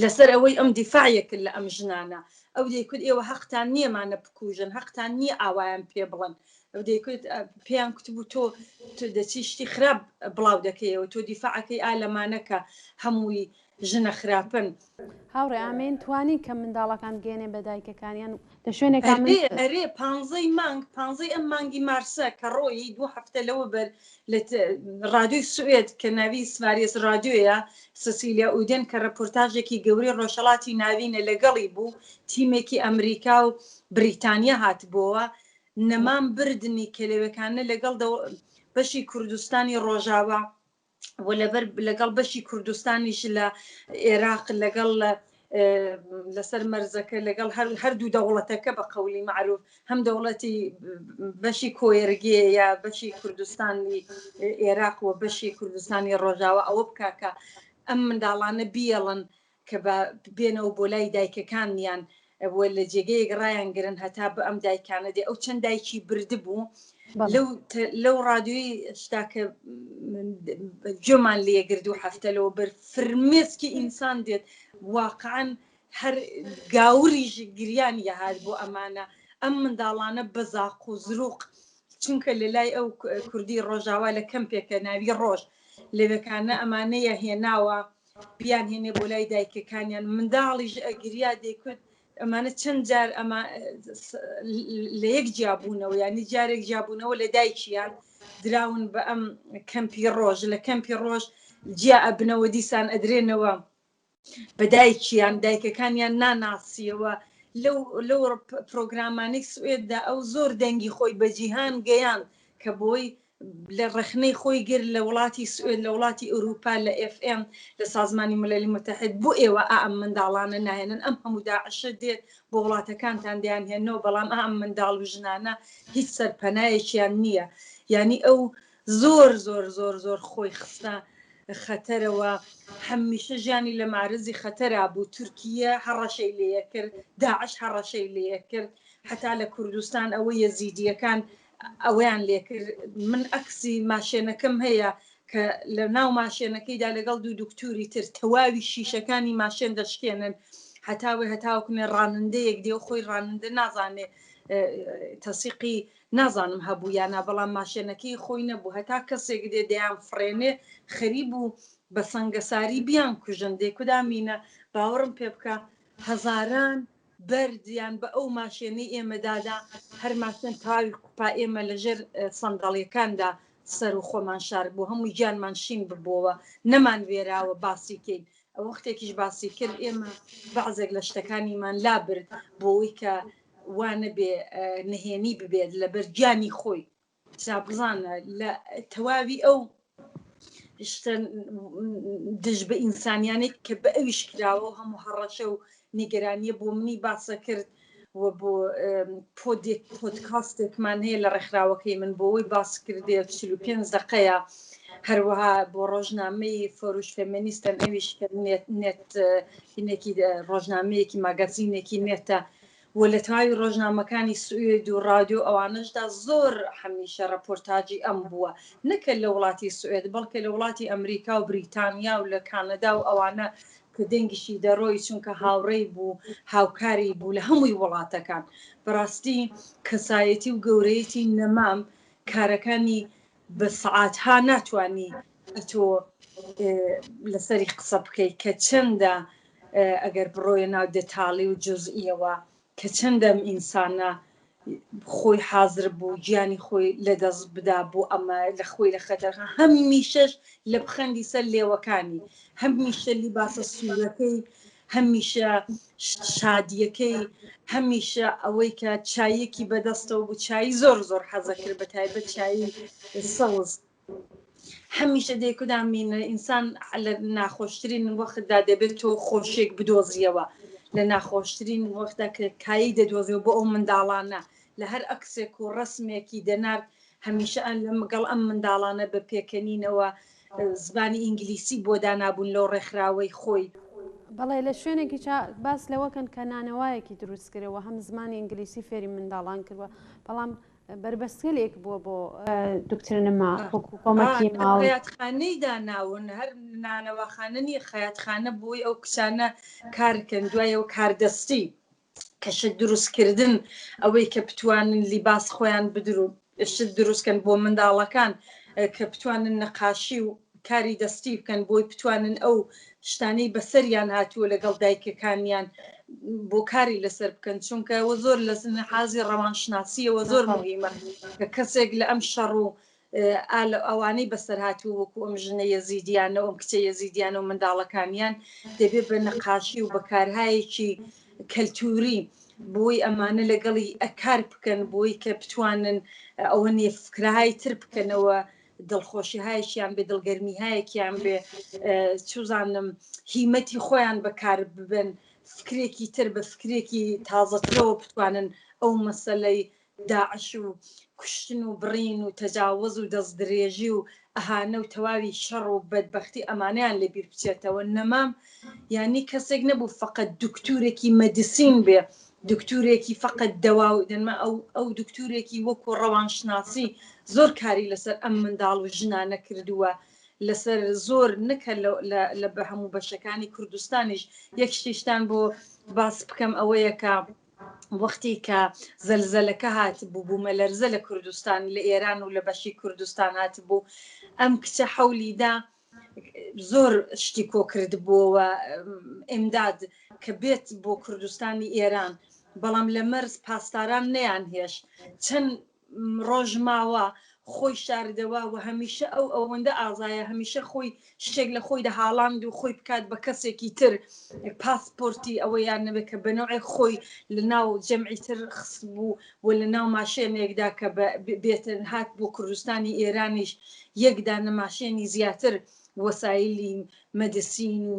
لەسەر ئەوەی ئەم دیفاعیە کرد لە ئەم ژنانە ئەو دەیکوت ئێوە حەقتان نییەمانە بکوژن حەقتان نییە ئاوایان پێ بڵن ئەو دەیکوت پێیان کوتبوو تۆ دەچی شتی خراپ بڵاو دەکەیەوە تۆ دیفاعەکەی ئالەمانەکە هەمووی ژنە خراپن هاوڕێ ئامین توانی کە منداڵەکان گەێنێ بە دایکەکانیان لە شوێنێکە ئەرێ 15 ئەم مانگی مارسە کە ڕۆیی 2 هەفتە لەوە بەر لە ڕادیۆی سوێد کە ناوی سوارێز ڕادیۆیە سسیلیا ئودێن کە ڕەپۆرتاژێکی گەورەی ڕۆژهەڵاتی ناوینە لەگەڵی بوو تیمێکی ئەمریکا و بریتانیا هاتبووە نەمان بردننی کەلێوەکانە لەگەڵ بەشی کوردستانی ڕۆژاوە وەلەبەر لەگەڵ بەشی کوردستانیش لە عێراق لەگەڵ لەسەر مەرزەکە لەگەڵ هەردوو دەوڵەتەکە بە قەولی معروف هەم دەوڵەتی بەشی کۆیرگێ یا بەشی کوردستانی عێراق و بەشی کوردستانی ڕۆژاوە ئەوە بکاکە ئەم منداڵانە بیێڵن کە بێنەوە بۆ لای دایکەکانیان لە جێگەیەک ڕایان گرن هەتا بە ئەم دایکانە دێ ئەو چەند دایکی بردبوو لەو ڕادیۆی شتاکە جۆمان لێگرد و هەفتەلەوە بەر فرمێسکی ئینسان دێت واقعا هەر گاوریش گریانی هات بۆ ئەمانە ئەم منداڵانە بەزاق و زروق چونکە لە لای ئەو کوردی ڕۆژاوا لە کەمپێکە ناوی ڕۆژ لەوەکانە ئەمانەیە هێناوە بیان هێنێ بۆ لای دایکەکانیان منداڵیش ئەگریا دەیکوت ئەمانە چەند جار ئەمە لە یەک جیابوونەوە ینی جارێک جیابوونەوە لە دایکیان دراون بە ئەم کەمپی ڕۆژ لە کەمپی ڕۆژ جیا ئەبنەوە دیسان ئەدرێنەوە بە دایکیان دایکەکانیان ناناسیەوە لەو پرۆگرامانەی سوێددا ئەو زۆر دەنگی خۆی بە جیهان گەیان کە بۆی لە ڕخنەی خۆی گر لە وڵاتی سوێد لە وڵاتی ئەوروپا لە FM لە سازمانی ملەلی متحد بۆ ئێوە ئەم منداڵانە ناهێنن ئەم هەموو داعشە دێت بۆ وڵاتەکانتان دیان هێنەوە بەڵام ئەم منداڵ و ژنانە هیچ سەرپەنایەکیان نییە ینی ئەو زۆر زۆر زۆر زۆر خۆی خستە خەتەرەوە هەمیشە ژیانی لە مارزی خەتەرا بوو تورکیە هەڕەشەی لێە کرد داعش هەڕەشەی لێە کرد حتا لە کوردستان ئەوە یەزیدیەکان ئەویان لێکرد من ئەکسی ماشێنەکەم هەیە کە لە ناو ماشێنەکەیدا لەگەڵ دوو دکتوری تر تەواوی شیشەکانی ماشێن دەشکێنن هەتاوی هەتاوکنێ ڕانندەیەک دێ خۆی ڕانندە نازانێ تەسیقی نازانم هەبوو یانە بەڵام ماشێنەکەی خۆی نەبوو هەتا کەسێک دێ دەیان فرێنێ خەریب و بە سەنگەساری بیان کوژن دێ کودامینە باوەڕم پێ بکە هەزاران بەردیان بە ئەو ماشێنەی ئێمەدادا هەر ماشێن تاوی قوپا ئێمە لەژێر سەندەڵیەکاندا سەر و خۆمان شار بوو هەمووی گیانمان شین ببووە نەمان وێراوە باسیکەین ئەو وەختێکیش باسی کرد ئێمە بەعزێک لە شتەکانیمان لابرد بۆەوەی کە وانە بێ نهێنی ببێت لەبەر گیانی خۆی بزانە لە تەواوی ئەو دژ بە ئینسانیانێک کە بە ئەویش کراوە هەموو هەڕەشە و نیگەرانیە بۆ منی باسە کرد و بۆ پۆدکاستێکمان هەیە لە ڕێکخراوەکەی من بۆەوەی باس کردێ 45 دقەیە هەروەها بۆ ڕۆژنامەی فۆروش فێمینیستن ئەویش نێت هینێکی ڕۆژنامەیەکی ماگەزینێکی نێتە و لە تاوی ڕۆژنامەکانی سوێد و ڕادیۆ ئەوانشدا زۆر هەمیشە ڕەپۆرتاجی ئەم بووە نەکە لە وڵاتی سوێد بەڵکە لە وڵاتی ئەمریکا و بریتانیا و لە کانەدا و ئەوانە کە دەنگیشی دەڕۆی چونکە هاوڕێی بوو هاوکاری بوو لە هەمووی وڵاتەکان بەڕاستی کەسایەتی و گەورەیەتی نەمام کارەکانی بە سعاتها ناتوانی ئەتۆ لەسەری قسە بکەیت کە چەندە ئەگەر بڕۆیە ناو دەتاڵی و جزئیەوە کە چەندەم ئینسانە خۆی حازر بوو گیانی خۆی لەدەست بدا بوو ئەمە لە خۆی لە خەتەرخە هەمیشەش لە بخەندی سەر لێوەکانی هەمیشە لیباسە سوورەکەی هەمیشە شادیەکەی هەمیشە ئەوەی کە چایەکی بەدەستەوە بوو چای زۆر زۆر حەزە کرد بە تایبەت چایی سەوز هەمیشە دەیکودامینە ئینسان لە ناخۆشترین وەختدا دەبێت تۆ خۆشێک بدۆزیەوە لە ناخۆشترین وەختا کە کایی دەدۆزیەوە بۆ ئەو منداڵانە لە هەر ئەکسێک و ڕسمێکی دەنار هەمیشە لەگەڵ ئەم منداڵانە بە پێکەنینەوە زبانی ئینگلیسی بۆ دانابوون لەو ڕێکخراوەی خۆی بەڵێ لە شوێنێکی باس لەوەکەن کە نانەوایەکی دروست کردەوە هەم زمانی ئینگلیسی فێری منداڵان کردوە بەڵام بربەستگەلێک بووە بۆ دکترنەما کۆمەکی خەیاتخانەی داناون هەر نانەواخانە نیە خەیاتخانە بۆی ئەو کچانە کارکەن دوایەوە کاردەستی کەشت دروستکردن ئەوەی کە بتوانن لیباس خۆیان بدرون شت دروستکەن بۆ منداڵەکان کە بتوانن نەقاشی و کاری دەستی بکەن بۆی بتوانن ئەو شتانەی بەسەریان هاتووە لەگەڵ دایکەکانیان بۆ کاری لەسەر بکەن چونکە ئەوە زۆر لە حازی ڕەوانشناسیەوە زۆر مهمە کە کەسێک لە ئەم شەڕ و ئەوانەی بەسەر هاتووە وەکو ئەم ژنە یەزیدیانە ئەم کچە یەزیدیانە و منداڵەکانیان دەبێت بە نەقاشی و بەکارهایەکی کەلتوری بۆی ئەمانە لەگەڵی ئەکار بکەن بۆی کە بتوانن ئەوە نێفکرهای تر بکەنەوە دڵخۆشی هایشیان بێ دڵگەرمی هایەکیان بێ چوزانم هیمەتی خۆیان بەکار ببن فکرێکی تر بە فکرێکی تازەترەوە بتوانن ئەو مەسەلەی داعش و کوشتن و بڕین و تەجاوز و دەستدرێژی و ئەهانە و تەواوی شەڕ و بەدبەختی ئەمانیان لەبیر بچێتەوە نەمام یعنی کەسێک نەبوو فقط دکتورێکی مەدیسین بێ دکتورێکی فقط دەوا و دەنمە ئەو دکتورێکی وەکو ڕەوانشناسی زۆر کاری لەسەر ئەم منداڵ و ژنانە کردووە لەسەر زۆر نەکە لە بە هەموو بەشەکانی کوردستانیش یەک شتیشتان بۆ باس بکەم ئەوەیە کە وەختی کە زەلزەلەکە هاتبوو بوومە لەرزە لە کوردستان لە ئێران و لە بەشی کوردستان هاتبوو ئەم کچە حەولیدا زۆر شتی کۆ کرد بۆەوە ئیمداد کە بێت بۆ کوردستانی ئێران بەڵام لە مەرز پاسداران نەیان هێش چەند ڕۆژ ماوە خۆی شاردەوە و هەمیشە ئەوەندە ئازایە هەمیشە خۆی شتێک لە خۆی دەهاڵاند و خۆی بکات بە کەسێکی تر پاسپۆرتی ئەوەیان نەبێت کە بەنەوەی خۆی لە ناو جەمعی تر خست بوو و لە ناو ماشێنێکدا کە بێتن هات بۆ کوردستانی ئێرانیش یەکدا نەماشێنی زیاتر وەسایلی مەدەسین و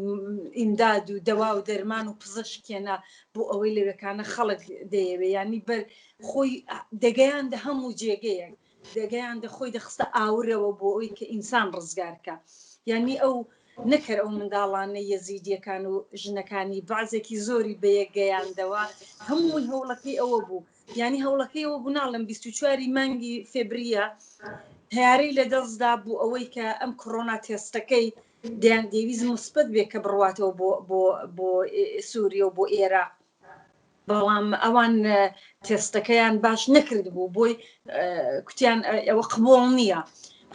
ئیمداد و دەوا و دەرمان و پزەشکێنە بۆ ئەوەی لەوەکانە خەڵک دەیەوێ ینی بەر خۆی دەگەیاندە هەموو جێگەیەک دەگەیاندە خۆی دەخستە ئاورەوە بۆ ئەوی کە ئینسان ڕزگارکە ینی ئەو نەکەر ئەو منداڵانە یەزیدیەکان و ژنەکانی بەعزێکی زۆری بەیەکگەیاندەوە هەمووی هەوڵەکەی ئەوە بوو ینی هەوڵەکەی ئەوە بوو ناڵم 24 مانگی فێبریە هیارەی لە دەستدا بوو ئەوەی کە ئەم کۆڕۆنا تێستەکەی دەیان دەویست مثبت بێ کە بڕواتەوە بۆ سووریا و بۆ عێراق بەڵام ئەوان تێستەکەیان باش نەکرد بوو بۆی کوتیان ئەوە قبوڵ نییە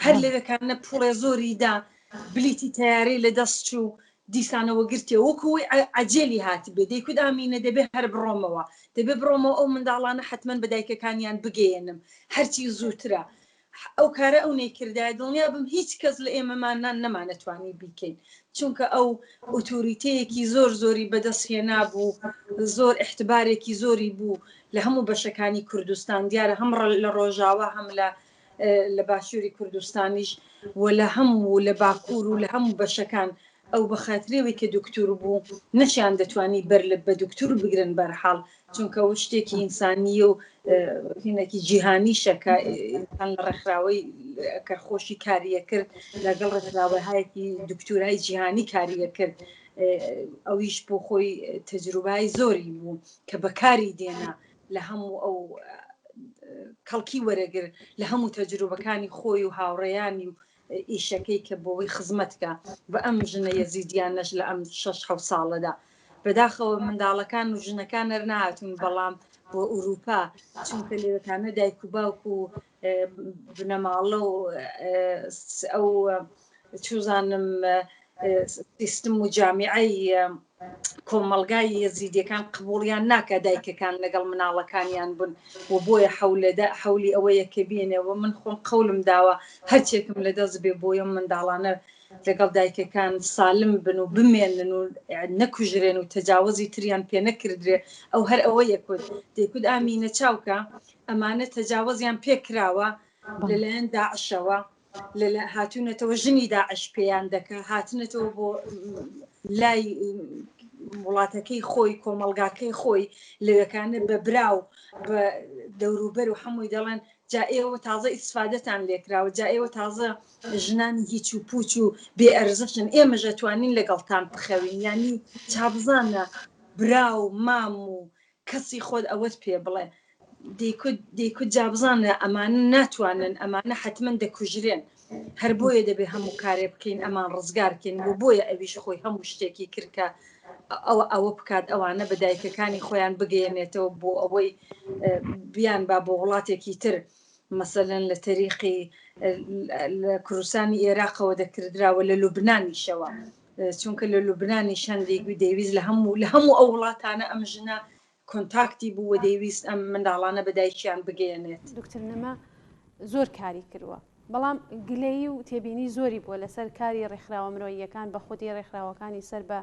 هەر لەوەکانە پوڵێ زۆریدا بلیتی تیارەی لە دەست چوو دیسانەوە گرتێ وەکوی عەجێلی هات بێ دەیکوت ئامینە دەبێ هەر بڕۆمەوە دەبێ بڕۆمەوە ئەو منداڵانە حتمما بە دایکەکانیان بگەێنم هەرچی زووترە ئەو کارە ئەو نەیکردای دڵنیا بم هیچ کەس لە ئێمەمان نەمانەتوانی بیکەین چونکە ئەو ئۆتۆریتەیەکی زۆری بەدەستهێنا بوو زۆر احتبارێکی زۆری بوو لە هەموو بەشەکانی کوردستان دیارە هەم لە ڕۆژاوە هەم لە باشووری کوردستانیش و لە هەموو لە باکوور و لە هەموو بەشەکان ئەو بەخاترێەوەی کە دکتور بوو نەشیان دەتوانی بەر بە دکتور بگرن بەرحاڵ چونکە ئەو شتێکی ئینسانی و هینەکی جیهانی شەکە ئینسان لە ڕێکخراوەی کەرخۆشی کاریە کرد لەگەڵ ڕێکخراوەهایەکی دکتورای جیهانی کاریە کرد ئەویش بۆ خۆی تەجروبای زۆری بوو کە بەکاری دێنا لە هەموو ئەو کەڵکی وەرەگر لە هەموو تەجروبەکانی خۆی و هاوڕێیانی و ئیشەکەی کە بۆەوەی خزمەتکە بە ئەم ژنە یەزیدیانەش لە ئەم 6 ساڵەدا بەداخەوە منداڵەکان و ژنەکان نەهاتون بەڵام بۆ ئوروپا چونکە لێوەکانە دایک و باوک و بنەماڵە و ئەو چوزانم سیستم و جامیعەی کۆمەڵگای یەزیدیەکان قبوڵیان ناکە دایکەکان لەگەڵ مناڵەکانیان بن و بۆیە حەولی ئەوەیە کە بێنێەوە من خۆم قەولم داوە هەرچێکم لە دەست بێ بۆیە منداڵانە لەگەڵ دایکەکان سالم بن و بمێنن و نەکوژرێن و تەجاوزی تریان پێ نەکردرێ ئەو هەر ئەوەیە دەیکوت ئامینە چاوکە ئەمانە تەجاوزیان پێکراوە لەلایەن داعشەوە هاتوونەتەوە ژنی داعش پێیان دەکە هاتنێتەوە بۆ لای وڵاتەکەی خۆی کۆمەلگاکەی خۆی لەوەکانە بە براو بە دەوروبەر و هەمووی دەڵێن جا ئێوە تازە ئیسفادەتان لێکراوە جا ئێوە تازە ژنان هیچ و پوچ و بێ ئەرزشن ئێمە ژەتوانین لەگەڵتان بخەوین ینی چابزانە براو مام و کەسی خۆت ئەوەت پێ بڵێ دەیکوت جابزانە ئەمانە ناتوانن ئەمانە حتمما دەکوژرێن هەر بۆیە دەبێ هەموو کارێ بکەین ئەمان ڕزگارکەین و بۆیە ئەویش خۆی هەموو شتێکی کردکە ئەوە بکات ئەوانە بە دایکەکانی خۆیان بگەێنێتەوە بۆ ئەوەی بیان با بۆ وڵاتێکی تر مەسەلەن لە تەریقی لە کوردستانی ئێراقەوە دەکردراوە لە لوبنانیشەوە چونکە لە لوبنانی شەندێکی دەیویست لە هەموو ئەو وڵاتانە ئەم ژنە کۆنتاکتی بوو و دەیویست ئەم منداڵانە بەدایکیان بگەێنێت دکتر نەما زۆر کاری کردووە بەڵام گلەیی و تێبینی زۆری بووە لەسەر کاری ڕێکخراوە مرۆییەکان بە خودی ڕێکخراوەکانی سەر بە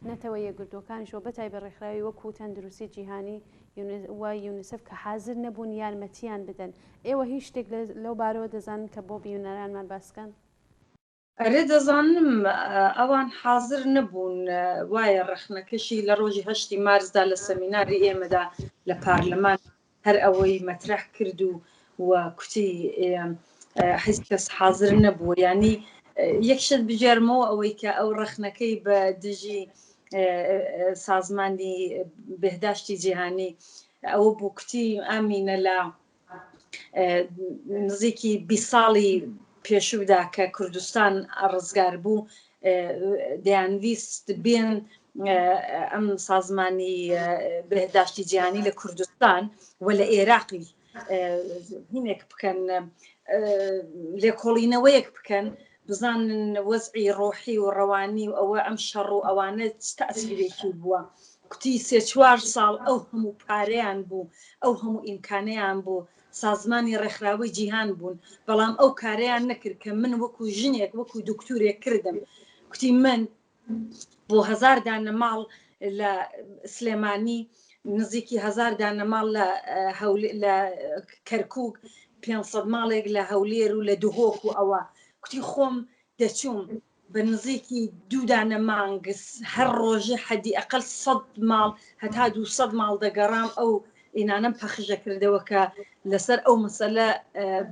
نەتەوە یەکگرتوەکانیشەوە بەتای بە ڕێکخراوی وەکو تەندروستی جیهانی و یونیسف کە حازر نەبوون یارمەتیان بدەن ئێوە هیچ شتێک لەو بارەوە دەزانن کە بۆ بیونەرانمان باسکەن ئەرێ دەزانم ئەوان حازر نەبوون وایە ڕەخنەکەشی لە ڕۆژی 8 مارسدا لە سەمیناری ئێمەدا لە پارلەمان هەر ئەوەی مەترح کرد و کوتی هیچ کەس حازر نەبوو ینی یەکشت بژێرمەوە ئەوەی کە ئەو ڕەخنەکەی بە دژی سازمانی بەهداشتی جیهانی ئەوە بوو کوتی ئامینە لە نزیکی 20 ساڵی پێشودا کە کوردستان ڕزگار بوو دەیانویست بێن ئەم سازمانی بەهداشتی جیهانی لە کوردستان و لە عێراقی هینێک بکەن لێکۆڵینەوەیەک بکەن بزانن وەزعی ڕۆحی و ڕەوانی و ئەوە ئەم شەڕ و ئەوانە تەئسیرێکی بووە کوتی 3-4 ساڵ ئەو هەموو پارەیان بوو ئەو هەموو ئیمکانەیان بوو سازمانی ڕێکخراوەی جیهان بوون بەڵام ئەو کارەیان نەکرد کە من وەکو ژنێک وەکو دکتورێک کردم کوتی من بۆ 1000 دانە ماڵ لە سلێمانی نزیکی 1000 دانە ماڵ لە کەرکووک 500 ماڵێک لە هەولێر و لە دهۆک و ئەوە کوتی خۆم دەچووم بە نزیکی 2 دانە مانگس هەر ڕۆژێ حەدی ئەقل 100 ماڵ هەتا 200 ماڵ دەگەڕام ئەو ئینانم پەخشە کردەوە کە لەسەر ئەو مەسەلە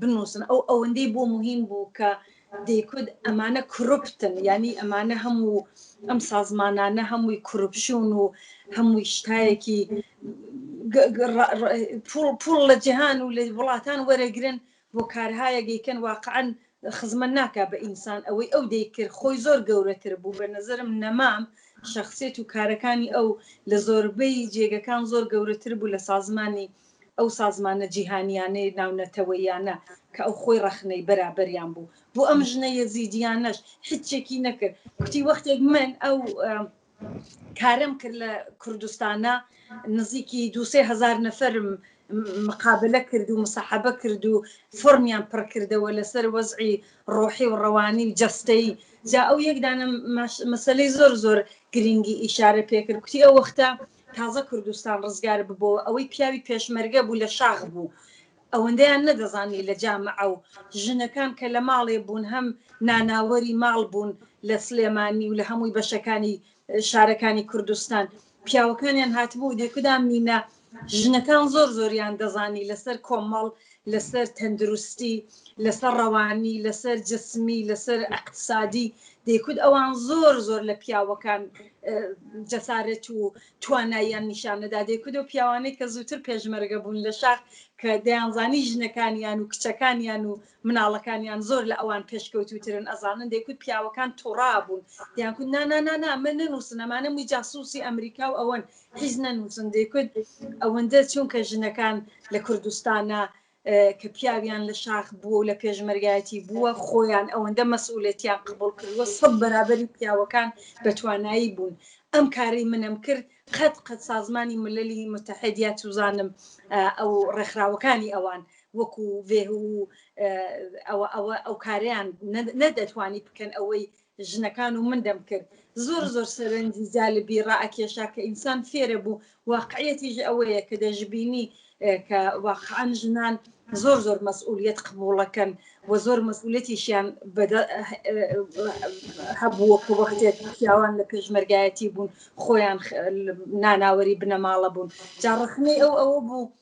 بنووسن ئەو ئەوەندەی بۆ مهم بوو کە دەیکوت ئەمانە کوڕپتن ینی ئەمانە هەموو ئەم سازمانانە هەمووی کوڕپشون و هەمووی شتایەکی پوڵ لە جیهان و لە وڵاتان وەرەگرن بۆ کارهایە گەیکەن واقعاً خزمەت ناکا بە ئینسان ئەوەی ئەو دەیکرد خۆی زۆر گەورەتر بوو بە نەزەرم نەمام شخصیت و کارەکانی ئەو لە زۆربەی جێگەکان زۆر گەورەتر بوو لە سازمانی ئەو سازمانە جیهانیانەی ناونەتەوەیانە کە ئەو خۆی ڕەخنەی بەرابەریان بوو بۆ ئەم ژنە یەزیدیانەش هیچێکی نەکرد کوتی وەختێک من ئەو کارم کرد لە کوردستانە نزیکی 2-3 نەفەرم مقابلە کرد و مساحبە کرد و فۆرمیان پڕ کردەوە لەسەر وەزعی ڕۆحی و ڕەوانی و جەستەیی جا ئەو یەکدانە مەسەلەی زۆر گرنگی ئیشارە پێکرد کوتی ئەو وەختە تازە کوردستان ڕزگار ببووە ئەوەی پیاوی پێشمەرگە بوو لە شاخ بوو ئەوەندەیان نەدەزانی لە جامعە و ژنەکان کە لە ماڵێ بوون هەم ناناوەری ماڵ بوون لە سلێمانی و لە هەمووی بەشەکانی شارەکانی کوردستان پیاوەکانیان هاتبوو دێکودام نینە ژنەکان زۆریان دەزانی لەسەر کۆمەڵ لەسەر تەندروستی لەسەر ڕەوانی لەسەر جسمی لەسەر اقتصادی دەیکوت ئەوان زۆر لە پیاوەکان جەسارەت و تواناییان نیشانەدا دەیکوت و پیاوانەی کە زووتر پێشمەرگە بوون لە شاخ کە دەیانزانی ژنەکانیان و کچەکانیان و مناڵەکانیان زۆر لە ئەوان پێشکەوتوترن ئەزانن دەیکوت پیاوەکان تووڕا بوون دەیانکوت نانا من ننووسن ئەمانە مووی جاسووسی ئەمریکا و ئەوەن هیچ نەنووسن دەیکوت ئەوەندە چونکە ژنەکان لە کوردستانە کە پیاویان لە شاخ بووە و لە پێشمەرگایەتی بووە خۆیان ئەوەندە مەسئولەتیان قبول کردووە 100 بەرابەری پیاوەکان بەتوانایی بوون ئەم کاری منم کرد قەت سازمانی مللی متحیدیات توزانم ئەو ڕێکخراوەکانی ئەوان وەکو وێهوو ئەو کاریان نەدەتوانی بکەن ئەوەی ژنەکان و من دەم کرد زۆر سەرنجی جالبی ڕائکێشا کە ئینسان فێرە بوو واقعیەتیش ئەوەیە کە دەژبینی کە واقعاً ژنان زۆر مەسئولیت قبوڵەکەن و زۆر مەسئولیتیشیان هەبووە کە وەختێک پیاوان لە پێشمەرگایەتی بوون خۆیان ناناوەری بنەماڵە بوون جاڕخنەی ئەوە بوو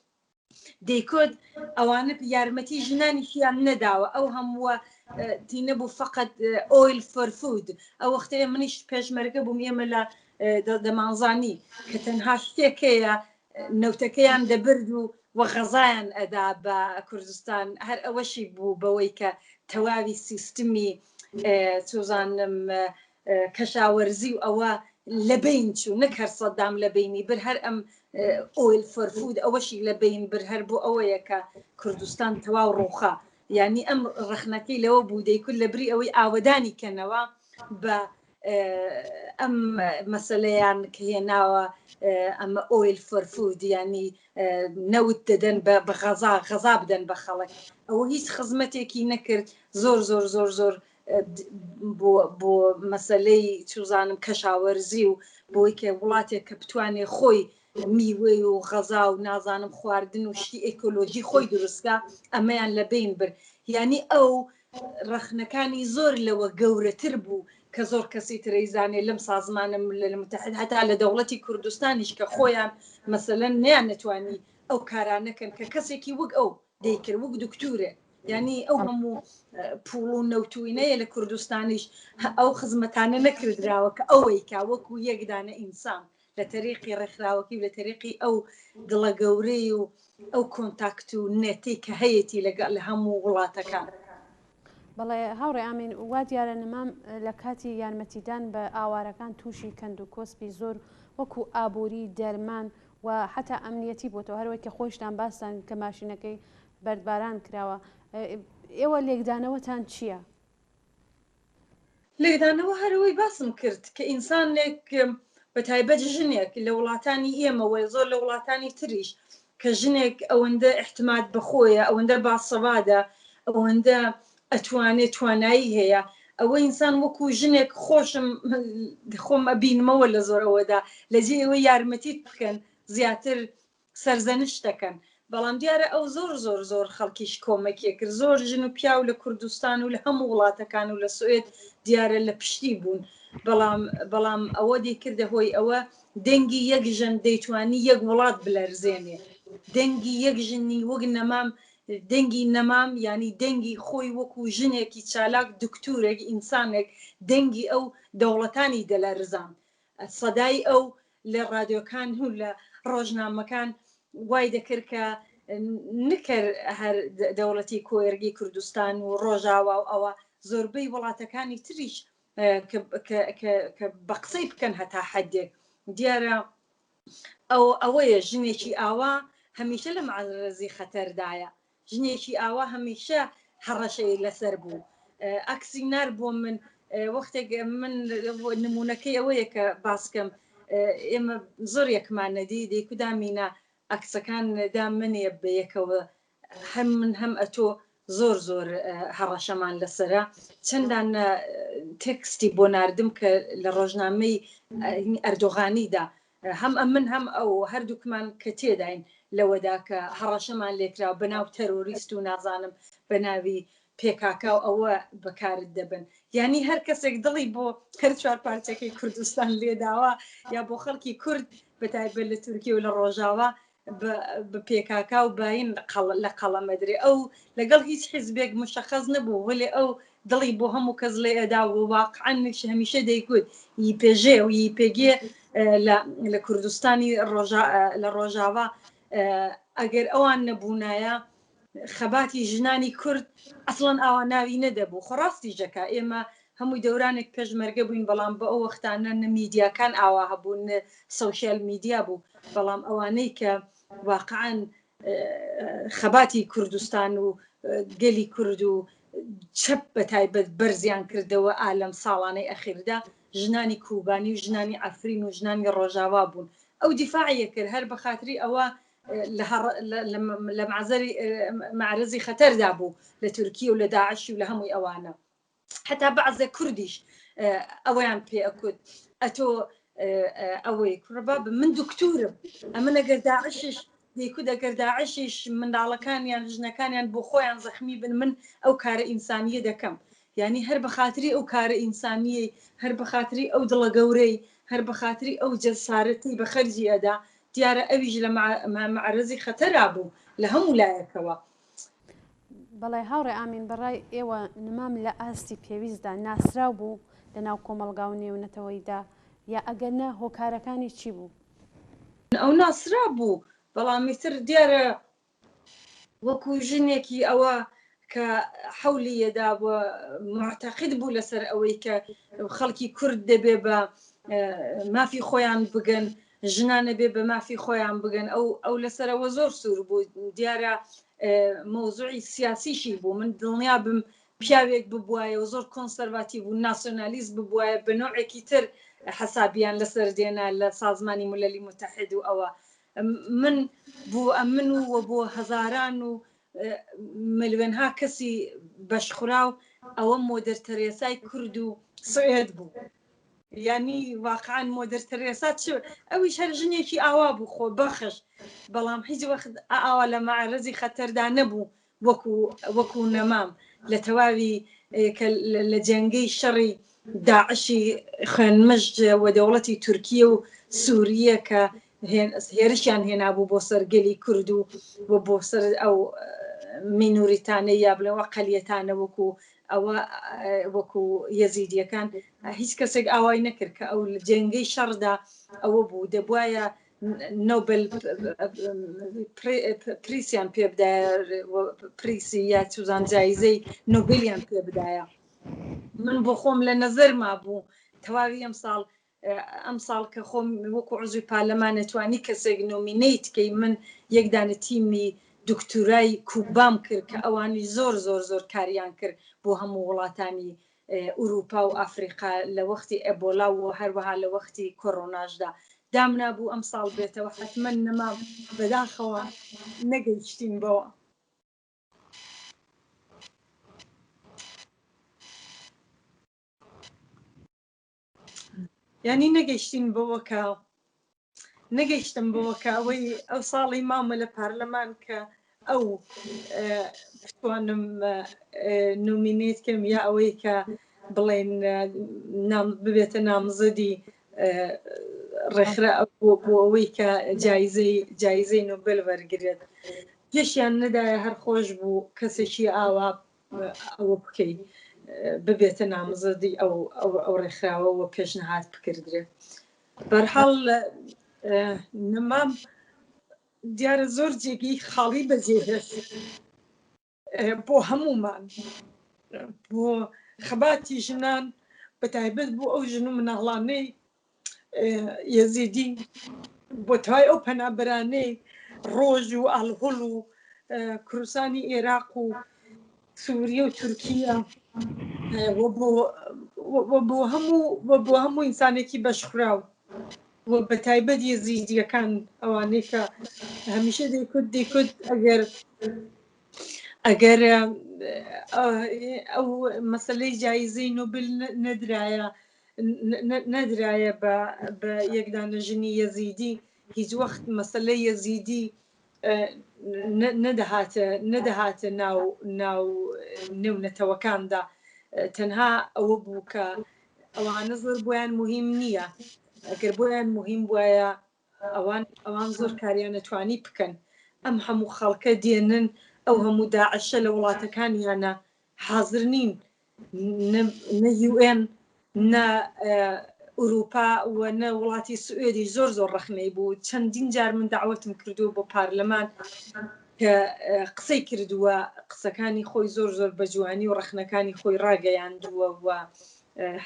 دەیکۆت ئەوانە یارمەتی ژنانیشیان نەداوە ئەو هەمووە تینە بوو فقط ئۆیل فۆر فود ئەو وەختەیە منیش پێشمەرگە بووم ئێمە لە دەمانزانی کە تەنها شتێکەیە نەوتەکەیان دەبرد و غەزایان ئەدا بە کوردستان هەر ئەوەشی بوو بەوەی کە تەواوی سیستمی چۆزانم کەشاوەرزی و ئەوە لەبین چوو نەک هەر سەدام لەبینی بر هەر ئەم ئۆیل فۆر فود ئەوەشی لەبین بر هەر بۆ ئەوەیە کە کوردستان تەواو ڕووخا یعنی ئەم ڕەخنەکەی لەوە بوو دەیکرد لە بری ئەوەی ئاوەدانی کەنەوە بە ئەم مەسەلەیان کە هێناوە ئەمە ئۆیل فۆر فود ینی نەوت دەدەن بە غەزا بدەن بە خەڵک ئەوە هیچ خزمەتێکی نەکرد زۆر بۆ مەسەلەی چوزانم کەشاوەرزی و بۆی کە وڵاتێک کە بتوانێ خۆی میوەی و غەزا و نازانم خواردن و شتی ئێکۆلۆژی خۆی دروستکە ئەمەیان لەبین بر یعنی ئەو ڕەخنەکانی زۆر لەوە گەورەتر بوو کە زۆر کەسی ترەیزانێ لەم سازمانم لە متحد هەتا لە دەوڵەتی کوردستانیش کە خۆیان مەسەلەن نیان نەتوانی ئەو کارانەکەن کە کەسێکی وەک ئەو دەیکرد وەک دکتورێ یعنی ئەو هەموو پوڵ و نەوتوینەیە لە کوردستانیش ئەو خزمەتانە نەکردراوە کە ئەوەی کا وەکو یەکدانە ئینسان لە تەریقی ڕێکخراوەکی و لە تەریقی ئەو دڵە گەورەی و ئەو کۆنتاکت و نێتی کە هەیەی لەگەڵ لە هەموو وڵاتەکان بەڵێ هاوڕێ ئامین وا دیارە نەمام لە کاتی یارمەتیدان بە ئاوارەکان تووشی کەند و کۆسپی زۆر وەکو ئابووری دەرمان و حتا ئەمنیەتی بۆتەوە هەروەک کە خۆشتان باستان کە ماشینەکەی بەردباران کراوە. ئێوە لێکدانەوەتان چییە؟ لێدانەوە هەرەوەی باسم کرد کە ئینسانێک بە تایبەت ژنێک لە وڵاتانی ئێمەوە زۆر لە وڵاتانی تریش کە ژنێک ئەوەندە احتماد بەخۆیە، ئەوەندە باسەوادە، ئەوەندە ئەتوانێت توانایی هەیە، ئەوە ئینسان وەکو ژنێک خۆم ئەبینمەوە لە زۆرەوەدا لەجێ ئەوە یارمەتیت بکەن زیاتر سەرزەنش دەکەن. بەڵام دیارە ئەو زۆر خەڵکیش کۆمەکیە کرد، زۆر ژن و پیا و لە کوردستان و لە هەموو وڵاتەکان و لە سوێد دیارە لە پشتی بوون. بەڵام ئەوە دەیکردە هۆی ئەوە دەنگی یەک ژن دەیتوانی یەک وڵات بلەرزێنێ، دەنگی یەک ژنی وەک نەمام، دەنگی نەمام ینی دەنگی خۆی وەکو ژنێکی چالاک دکتورێک ئینسانێک دەنگی ئەو دەوڵەتانی دەلەرزان. سەدای ئەو لە ڕادیۆکان و لە ڕۆژنامەکان وای دەکرد کە نکرد هەر دەوڵەتی کۆیەرگی کوردستان و ڕۆژاوا و ئەوە زۆربەی وڵاتەکانی تریش کە بە قسەی بکەن هەتا حەدێک. دیارە ئەوەیە ژنێکی ئاوا هەمیشە لە معرەزی خەتەردایە، ژنێکی ئاوا هەمیشە هەڕەشەی لەسەر بوو. ئەکسی نار بۆ من وەختێک من نمونونەکەی ئەوەیە کە باسکەم ئێمە زۆر یەکمان نەدی دەیکودامینە ئەکسەکان دا منێ بەیەکەوە هەم من هەم ئەتۆ زۆر هەڕەشەمان لەسرە. چەندان تێکستی بۆ ناردم کە لە ڕۆژنامەی ئەردۆغانیدا هەم ئەمن هەم ئەو هەردووکمان کە تێداین لەوەدا کە هەڕەشەمان لێکرا بەناو تەرۆریست و نازانم بە ناوی پێکاکا و ئەوە بەکارت دەبن. یعنی هەر کەسێک دڵی بۆ هەر چوار پارچەکەی کوردستان لێداوە یا بۆ خەڵکی کورد بەتایبەت لە تورکی و لە ڕۆژاوا بە پێکاکا و باین لە قەڵەمەدرێ ئەو لەگەڵ هیچ حیزبێک مشەخەز نەبوو وەێ ئەو دڵی بۆ هەموو کەس لێ ئەدا و واقعاً هەمیشە دەیگوت یپێژێ و یپێگێ لە کوردستانی لە ڕۆژاوا ئەگەر ئەوان نەبوونایە خەباتی ژنانی کورد ئەسڵەن ئاوا ناوی نەدەبوو. خۆڕاستی ژەکە ئێمە هەمووی دەورانێک پێشمەرگە بووین، بەڵام بە ئەو وەختانە میدیاکان ئاوا هەبوون، سۆشیال میدیا بوو، بەڵام ئەوانەی کە واقعاً خەباتی کوردستان و گەلی کورد و چەپ بە تایبەت بەرزیان کردەوە ئالەم ساڵانەی ئەخیردا ژنانی کوبانی و ژنانی ئەفرین و ژنانی ڕۆژاوا بوون. ئەو دیفاعیە کرد هەر بە خاتری ئەوە لە معرەزی خەتەردا بوو لە تورکی و لە داعشی و لە هەمووی ئەوانە. حتا بەعزە کوردیش ئەوەیان پێ ئەکوت ئەتۆ ئەوەی کوڕبا من دکتورم، ئەمە ئەگەر داعشش دەیکو دەگەر داعشیش منداڵەکانیان ژنەکانیان بۆ خۆیان زەخمی بن من ئەو کارە ئینسانیە دەکەم. یعنی هەر بە خاتری ئەو کارە ئینسانیەی، هەر بە خاتری ئەو دڵە گەورەی، هەر بە خاتری ئەو جەسارەتی بە خەرجی ئەدا دیارە ئەویش لە معرەزی خەتەرا بوو لە هەموو لایەکەوە. بەڵێ هاوڕێ ئامین بەڕای ئێوە نمام لە ئاستی پێویستدا ناسرااو بوو لە ناو کۆمەلگا و نێونەتەوەیدا یا ئەگەرنە هۆکارەکانی چی بوو؟ ئەو ناسرا بوو، بەڵامی تر دیارە وەکو ژنێکی ئەوە کە حولی یەدا بووە معتەقید بوو لەسەر ئەوەی کە خەڵکی کورد دەبێ بە مافی خۆیان بگەن، ژنانە بێ بە مافی خۆیان بگەن. ئەو لەسەرەوە زۆر سوور بوو. دیارە مۆزوعی سیاسیشی بوو. من دڵنیا بم پیاوێک ببوایە و زۆر کۆنسەرواتیڤ بوو، ناسیۆنالیست ببوایە بە نوعێکی تر حسابیان لەسەر دێنا لە سازمانی ملەلی متحید و ئەوە من بۆ ئەمن و بۆ هەزاران و ملیۆنها کەسی بەشخوراو ئەوە مۆدەر تەرێسای کورد و سوێد بوو. یعنی واقعاً مۆدەر تەرێسا ئەویش هەر ژنێکی ئاوا بوو خۆ بەخش، بەڵام هیچ وەخت ئاوا لە معرەزی خەتەردا نەبوو وەکو نەمام لە تەواوی لە جەنگەی شەڕی داعشی خوێنمەژ و دەوڵەتی تورکیە و سووریە کە هێرشیان هێنابوو بۆ سەرگەلی کورد و بۆ سەر ئەو مینوریتانە یا بڵێەوە قەلیەتانە وەکو یەزیدیەکان هیچ کەسێک ئاوای نەکرد کە ئەو جەنگەی شەڕدا ئەوە بوو. دەبواە نۆبل پریسیان پێ بدایە پریسی یا چوزان جایزەی نۆبلیان پێ بدایە من بۆ خۆم لە نەزەر ما بوو تەواوی ئەم ساڵ کە خۆم وەکو عزوی پارلەمان نەتوانی کەسێک نۆمینەیت کەی من یەکدانە تیمی دکتورای کوبام کرد کە ئەوانی زۆر کاریان کرد بۆ هەموو وڵاتانی ئوروپا و ئافریقا لە وەختی ئەبۆلا و هەروەها لە وەختی کۆڕۆناژدا دامنا بوو ئەم ساڵ بێتەوە حتمما نەما بەداخەوە نەگەیشتین بەوە ینی نەگەیشتم بەوە کە ئەوەی ئەو ساڵی مامە لە پارلەمان کە ئەو بتوانم نومینێت کەم یا ئەوەی کە بڵێن ببێتە نامزەدی ڕێکخرا بۆ ئەوەی کە جایزەی نۆبل وەرگرێت پێشیان نەدایە هەر خۆش بوو کەسێکی ئاوا ئەوە بکەیت ببێتە نامزەدی ئەو ڕێکخراوەوە پێشنەهات بکردرێت بەرحاڵ نەمام دیارە زۆر جێگەی خاڵی بەجێهێشت بۆ هەمومان بۆ خەباتی ژنان بەتایبەت بۆ ئەو ژن و مناڵانەی یەزیدی بۆ توای ئەو پەنابەرانەی ڕۆژ و ئاڵهوڵ و کوردستانی عێراق و سووریە و تورکیە بۆ هەموو ئینسانێکی بەشخراو و بەتایبەت یەزیدیەکان ئەوانەی کە هەمیشە دەیکوت ئەگەر ئەو مەسەلەی جایزەی نۆبل نەدرایە بە یەکدانە ژنی یەزیدی هیچ وەخت مەسەلەی یەزیدی نەدەهاتە ناو نێونەتەوەکاندا تەنها ئەوە بوو کە ئەوانە زۆر بۆیان مهم نییە ئەگەر بۆیان مهم بواە ئەوان زۆر کاریان نەتوانی بکەن ئەم هەموو خەڵکە دێنن ئەو هەموو داعشە لە وڵاتەکانیانە حاضر نین نە UN نە ئوروپا و نە وڵاتی سوئێدی زۆر ڕەخنەی بوو چەندین جار من داوەتم کردو بۆ پارلەمان کە قسەی کردووە قسەکانی خۆی زۆر بە جوانی و ڕەخنەکانی خۆی ڕاگەیاندووە و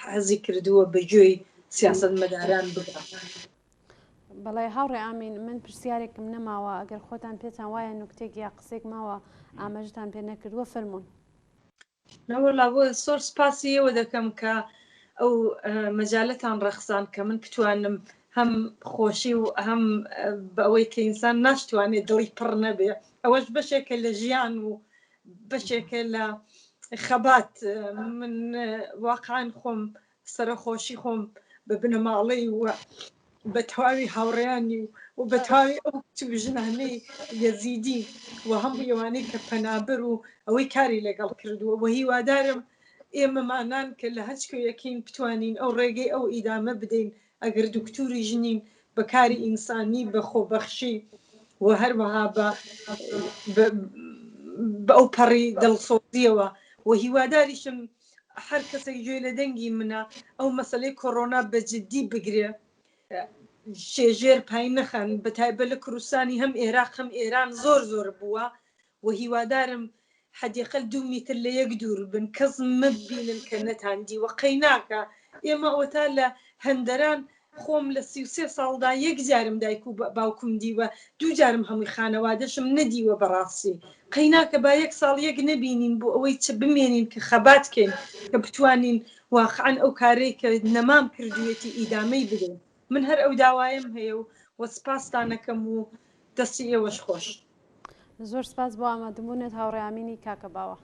حەزی کردووە بەگوێی سیاسەت مەداران بگات. بەڵێ هاوڕێ ئامین من پرسیارێکم نەماوە ئەگەر خۆتان پێتان وایە نوکتێک یا قسێک ماوە ئاماژتان پێ نەکردووە فەرموون. نەوەڵا بۆ زۆر سپاسی ئێوە دەکەم کە ئەو مەجالەتان ڕەخسان کە من بتوانم هەم خۆشی و هەم بەوەی کە ئینسان ناشتوانێت دڵی پڕ نەبێ ئەوەش بەشێکە لە ژیان و بەشێکە لە خەبات من واقعان خۆم سەرخۆشی خۆم بە بنەماڵەی و بە تەواوی هاوڕێیانی و بە تەواوی ئەو ژنانەی یەزیدی و هەموو ئێوانەی کە پەنابەر و ئەوەی کاری لەگەڵ کردووە و هیوادارم ئێمەمانان کە لە هەچکۆیەکەین بتوانین ئەو ڕێگەی ئەو ئیدامە بدەین ئەگەر دکتوری ژنین بە کاری ئینسانی بە خۆبەخشی و هەروەها بە ئەو پەڕی دڵسۆزیەوە و هیواداریشم هەر کەسێک گوێ لە دەنگی منە ئەو مەسەلەی کۆڕۆنا بەجددی بگرێ شێژێر پای نەخەن بەتایبەت لە کوردستانی هەم عێراق هەم ئێران زۆر بووە و هیوادارم حەدیقەل 2 میتر لە یەک دوور بن کەس مەبینن کە نەتاندی و قەیناکە ئێمە ئەوتا لە هەندەران خۆم لە 33 ساڵدا یەک جارم دایک و باوکم دیوە 2 جارم هەمووی خانەوادەشم نەدیوە بەڕاستی قەیناکە با 1 ساڵ یەک نەبینین بۆ ئەوەی چ بمێنین کە خەبات کەین کە بتوانین واقعاً ئەو کارەی کە نەمام کردوێتی ئیدامەی بدەین من هەر ئەو داوایم هەیە و سپاستانەکەم و دەستی ئێوەش خۆش. زۆر سپاس بۆ ئامادەبوونت هاوڕێ ئامینی کاکە باوە.